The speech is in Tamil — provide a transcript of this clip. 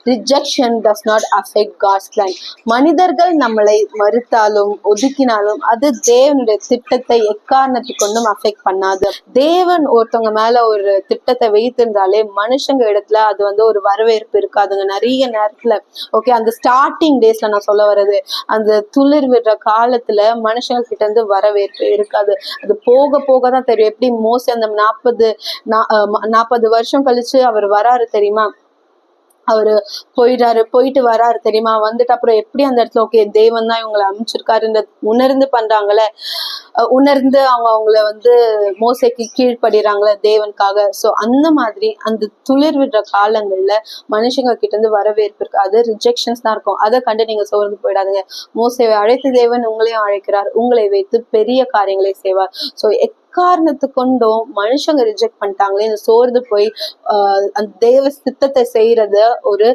Rejection does not affect God's plan. மனிதர்கள் நம்மளை மறுத்தாலும் ஒதுக்கினாலும் அது தேவனுடைய திட்டத்தை எக்காரணத்தை கொண்டும் அஃபெக்ட் பண்ணாது. தேவன் ஒருத்தவங்க மேல ஒரு திட்டத்தை வைத்திருந்தாலே மனுஷங்க இடத்துல அது ஒரு வரவேற்பு இருக்காதுங்க நிறைய நேரத்துல. ஓகே, அந்த ஸ்டார்டிங் டேஸ்ல நான் சொல்ல வர்றது, அந்த துளிர் விடுற காலத்துல மனுஷங்க கிட்ட இருந்து வரவேற்பு இருக்காது. அது போக போக தான் தெரியும். எப்படி மோசே அந்த 40 வருஷம் கழிச்சு அவர் வராரு தெரியுமா, அவரு போயிட்டு வராரு தெரியுமா, வந்துட்டு அப்புறம் எப்படி அந்த இடத்துல ஓகே தேவன் தான் இவங்களை அமைச்சிருக்காருன்ற உணர்ந்து பண்றாங்களே, உணர்ந்து அவங்கள மோசைக்கு கீழ்படுறாங்களே தேவனுக்காக. சோ அந்த மாதிரி அந்த துளிர் விடுற காலங்கள்ல மனுஷங்க கிட்ட இருந்து வரவேற்பு இருக்கு, அது ரிஜெக்ஷன்ஸ் தான் இருக்கும். அதை கண்டு நீங்க சோர்ந்து போயிடாதுங்க. மோசையை அழைத்த தேவன் உங்களையும் அழைக்கிறார், உங்களை வைத்து பெரிய காரியங்களை செய்வார். சோ எக்காரணத்து கொண்டும் மனுஷங்க ரிஜெக்ட் பண்ணிட்டாங்களே சோர்ந்து போய் அந்த தேவ சித்தத்தை செய்யறத ஒரு